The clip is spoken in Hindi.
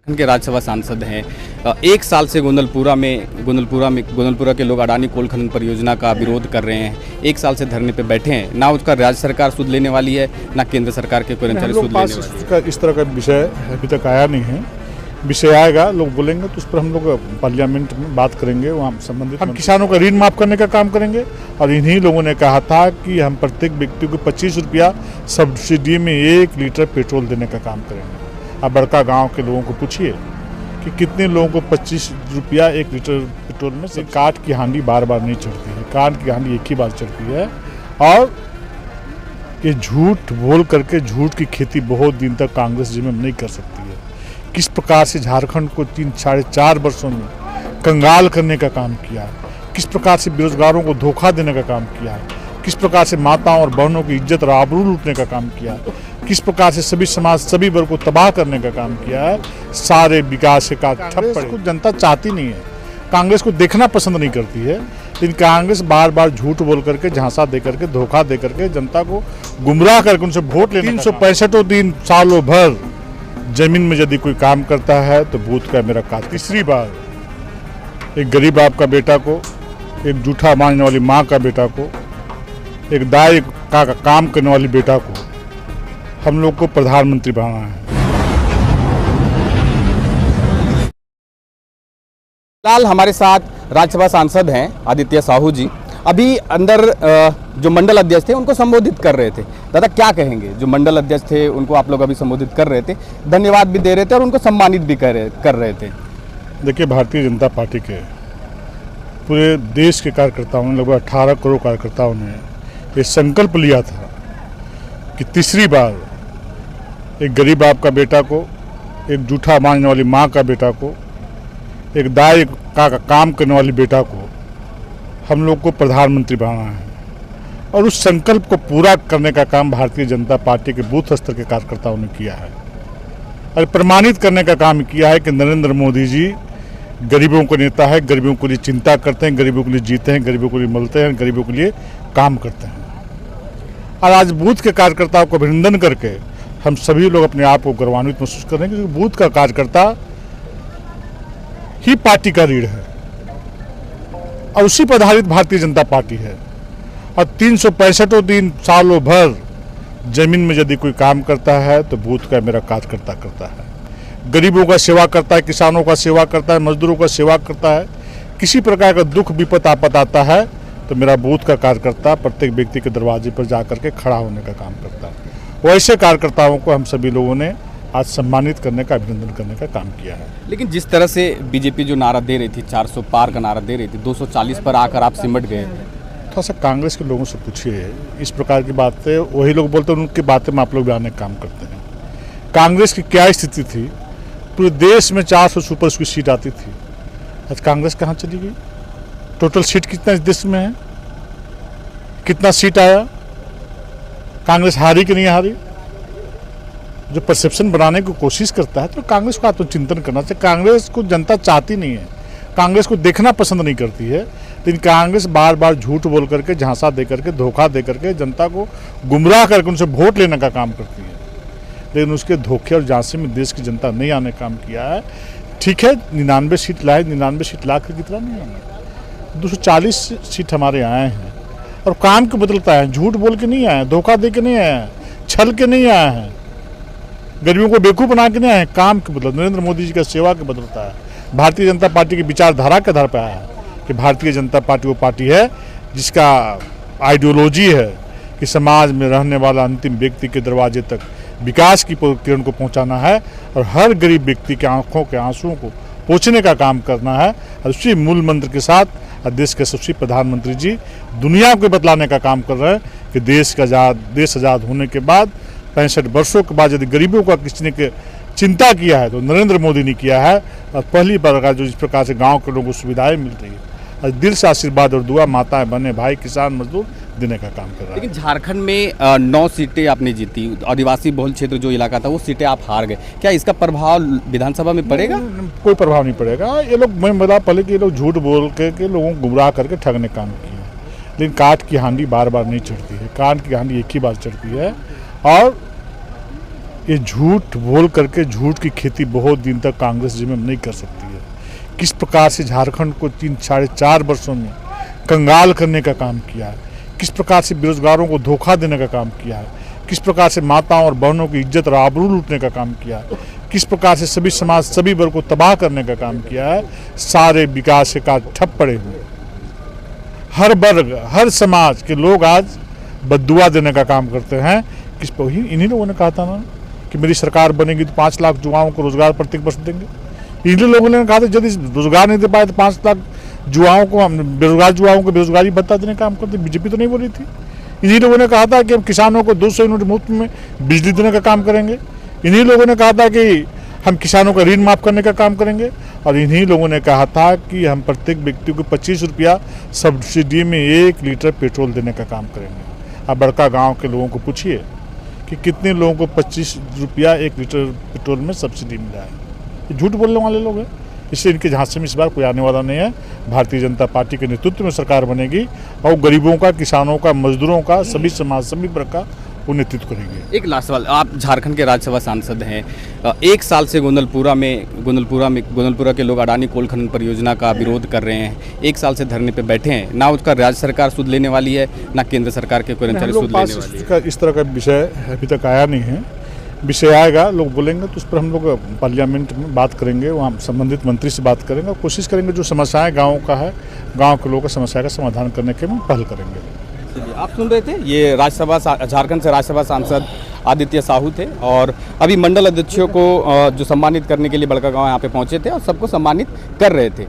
के राज्यसभा सांसद हैं। एक साल से गोंदलपुरा के लोग अडानी कोल खनन परियोजना का विरोध कर रहे हैं। एक साल से धरने पे बैठे हैं। ना उसका राज्य सरकार सुध लेने वाली है, ना केंद्र सरकार के कर्मचारी सुध लेने वाले हैं। इस तरह का विषय अभी तक आया नहीं है। विषय आएगा, लोग बोलेंगे तो उस पर हम लोग पार्लियामेंट में बात करेंगे। वहाँ संबंधित हम किसानों का ऋण माफ करने का काम करेंगे। और इन्हीं लोगों ने कहा था कि हम प्रत्येक व्यक्ति को 25 रुपया सब्सिडी में 1 लीटर पेट्रोल देने का काम करेंगे। अब बड़का गांव के लोगों को पूछिए कि कितने लोगों को 25 रुपया 1 लीटर पेट्रोल में से। काठ की हांडी बार बार नहीं चढ़ती है, काठ की हांडी एक ही बार चढ़ती है। और ये झूठ बोल करके झूठ की खेती बहुत दिन तक कांग्रेस जी में नहीं कर सकती है। किस प्रकार से झारखंड को 3-4.5 वर्षों में कंगाल करने का काम किया, किस प्रकार से बेरोजगारों को धोखा देने का काम किया, किस प्रकार से माताओं और बहनों की इज्जत और आबरू लूटने का काम किया, किस प्रकार से सभी समाज सभी वर्ग को तबाह करने का काम किया है। सारे विकास का ठप्प को जनता चाहती नहीं है, कांग्रेस को देखना पसंद नहीं करती है। लेकिन कांग्रेस बार बार झूठ बोल करके, झांसा दे करके, धोखा दे करके जनता को गुमराह करके उनसे वोट लेने 365 दिन सालों भर जमीन में यदि कोई काम करता है तो बूथ का मेरा काज। तीसरी बार एक गरीब बाप का बेटा को, एक जूठा मांगने वाली माँ का बेटा को, एक दाई का काम करने वाली बेटा को हम लोग को प्रधानमंत्री बनाना है। फिलहाल हमारे साथ राज्यसभा सांसद हैं आदित्य साहू जी। अभी अंदर जो मंडल अध्यक्ष थे उनको संबोधित कर रहे थे। दादा क्या कहेंगे? जो मंडल अध्यक्ष थे उनको आप लोग अभी संबोधित कर रहे थे, धन्यवाद भी दे रहे थे और उनको सम्मानित भी कर रहे थे। देखिए, भारतीय जनता पार्टी के पूरे देश के कार्यकर्ताओं ने, लगभग 18 करोड़ कार्यकर्ताओं ने ये संकल्प लिया था कि तीसरी बार एक गरीब बाप का बेटा को, एक जूठा मांगने वाली माँ का बेटा को, एक दाई का काम करने वाली बेटा को हम लोग को प्रधानमंत्री बनाना है। और उस संकल्प को पूरा करने का काम भारतीय जनता पार्टी के बूथ स्तर के कार्यकर्ताओं ने किया है और प्रमाणित करने का काम किया है कि नरेंद्र मोदी जी गरीबों को नेता है, गरीबों के लिए चिंता करते हैं, गरीबों के लिए जीते हैं, गरीबों के लिए मरते हैं, गरीबों के लिए काम करते हैं। और आज बूथ के कार्यकर्ताओं को अभिनंदन करके हम सभी लोग अपने आप को गौरवान्वित महसूस कर रहे हैं, क्योंकि बूथ का कार्यकर्ता ही पार्टी का रीढ़ है और उसी पर आधारित भारतीय जनता पार्टी है। और 365 दिन सालों भर जमीन में यदि कोई काम करता है तो बूथ का मेरा कार्यकर्ता करता है। गरीबों का सेवा करता है, किसानों का सेवा करता है, मजदूरों का सेवा करता है। किसी प्रकार का दुख विपद आपदा आता है तो मेरा बूथ का कार्यकर्ता प्रत्येक व्यक्ति के दरवाजे पर जाकर के खड़ा होने का काम करता है। वैसे कार्यकर्ताओं को हम सभी लोगों ने आज सम्मानित करने का, अभिनंदन करने का काम किया है। लेकिन जिस तरह से बीजेपी जो नारा दे रही थी, 400 पार का नारा दे रही थी, 240 पर आकर आप सिमट गए। थोड़ा सा कांग्रेस के लोगों से पूछिए, इस प्रकार की बातें वही लोग बोलते हैं, उनकी बातें में आप लोग भी आने का काम करते हैं। कांग्रेस की क्या स्थिति थी? पूरे देश में 400 सुपर उसकी सीट आती थी। आज कांग्रेस कहाँ चली गई? टोटल सीट कितना इस देश में है? कितना सीट आया? कांग्रेस हारी कि नहीं हारी? जो परसेप्शन बनाने की कोशिश करता है तो कांग्रेस को आत्मचिंतन करना चाहिए। कांग्रेस को जनता चाहती नहीं है, कांग्रेस को देखना पसंद नहीं करती है। लेकिन कांग्रेस बार बार झूठ बोल करके, झांसा दे करके, धोखा दे करके जनता को गुमराह करके उनसे वोट लेने का काम करती है। लेकिन उसके धोखे और झांसे में देश की जनता नहीं आने का काम किया है। ठीक है, 99 सीट लाए, 99 सीट ला कर कितना नहीं आए, 240 सीट हमारे आए हैं। और काम के बदलता है, झूठ बोल के नहीं आए, धोखा दे के नहीं आए, छल के नहीं आए हैं, गरीबों को बेवकूफ़ बना के नहीं आए, काम के बदल नरेंद्र मोदी जी का सेवा के बदलता है। भारतीय जनता पार्टी की विचारधारा के आधार पर आया है कि भारतीय जनता पार्टी वो पार्टी है जिसका आइडियोलॉजी है कि समाज में रहने वाला अंतिम व्यक्ति के दरवाजे तक विकास की किरण को पहुंचाना है और हर गरीब व्यक्ति के आंखों के आंसुओं को पोंछने का काम करना है। और उसी मूल मंत्र के साथ देश के यशस्वी प्रधानमंत्री जी दुनिया को बतलाने का काम कर रहे हैं कि देश आज़ाद होने के बाद 65 वर्षों के बाद यदि गरीबों का किसी ने चिंता किया है तो नरेंद्र मोदी ने किया है। और पहली बार जो इस प्रकार से गांव के लोगों को सुविधाएं मिल रही है, और दिल से आशीर्वाद और दुआ माताएं बहनें भाई किसान मजदूर देने का काम कर रहा है। लेकिन झारखंड में 9 सीटें आपने जीती, आदिवासी बहुल क्षेत्र जो इलाका था वो सीटें आप हार गए। क्या इसका प्रभाव विधानसभा में पड़ेगा? कोई प्रभाव नहीं पड़ेगा। ये लोग, मैं बता पहले कि ये लोग झूठ बोल के लोगों को गुमराह करके ठगने का काम किए। लेकिन काठ की हांडी बार बार नहीं चढ़ती है, काठ की हांडी एक ही बार चढ़ती है। और ये झूठ बोल करके झूठ की खेती बहुत दिन तक कांग्रेस जी में नहीं कर सकती है। किस प्रकार से झारखंड को 3-4.5 वर्षों में कंगाल करने का काम किया है, किस प्रकार से बेरोजगारों को धोखा देने का काम किया है, किस प्रकार से माताओं और बहनों की इज्जत और आबरू लूटने का काम किया है, किस प्रकार से सभी समाज सभी वर्ग को तबाह करने का काम किया है। सारे विकास के कार्य ठप पड़े हुए, हर वर्ग हर समाज के लोग आज बद्दुआ देने का काम करते हैं। किस पर इन्हीं लोगों ने कहा था ना कि मेरी सरकार बनेगी तो 5 लाख युवाओं को रोजगार प्रत्येक वर्ष देंगे। इन्हीं लोगों ने कहा था यदि रोजगार नहीं दे पाए तो 5 लाख युवाओं को बेरोजगार युवाओं को बेरोजगारी भत्ता देने का काम करते। बीजेपी तो नहीं बोली थी। इन्हीं लोगों ने कहा था कि हम किसानों को 200 यूनिट मुफ्त में बिजली देने का काम करेंगे। इन्हीं लोगों ने कहा था कि हम किसानों का ऋण माफ करने का काम करेंगे। और इन्हीं लोगों ने कहा था कि हम प्रत्येक व्यक्ति को 25 रुपया सब्सिडी में 1 लीटर पेट्रोल देने का काम करेंगे। अब बड़का गांव के लोगों को पूछिए कि कितने लोगों को 25 रुपया 1 लीटर पेट्रोल में सब्सिडी मिला है। ये झूठ बोलने वाले लोग हैं। इससे इनके झांसे में इस बार कोई आने वाला नहीं है। भारतीय जनता पार्टी के नेतृत्व में सरकार बनेगी और गरीबों का, किसानों का, मजदूरों का, सभी समाज सभी वर्ग का वो नेतृत्व करेंगे। एक लास्ट सवाल, आप झारखंड के राज्यसभा सांसद हैं। 1 साल से गोंदलपुरा के लोग अडानी कोल खनन परियोजना का विरोध कर रहे हैं। 1 साल से धरने पे बैठे हैं। ना उसका राज्य सरकार सुध लेने वाली है, ना केंद्र सरकार के कर्मचारी सुध लेने वाली है। इस तरह का विषय अभी तक आया नहीं है। विषय आएगा, लोग बोलेंगे तो उस पर हम लोग पार्लियामेंट में बात करेंगे, वहाँ संबंधित मंत्री से बात करेंगे और कोशिश करेंगे जो समस्याएं गाँव का है, गाँव के लोगों का समस्या का समाधान करने के हम पहल करेंगे। आप सुन रहे थे, ये झारखंड से राज्यसभा सांसद आदित्य साहू थे और अभी मंडल अध्यक्षों को जो सम्मानित करने के लिए बड़का गांव यहाँ पे पहुंचे थे और सबको सम्मानित कर रहे थे।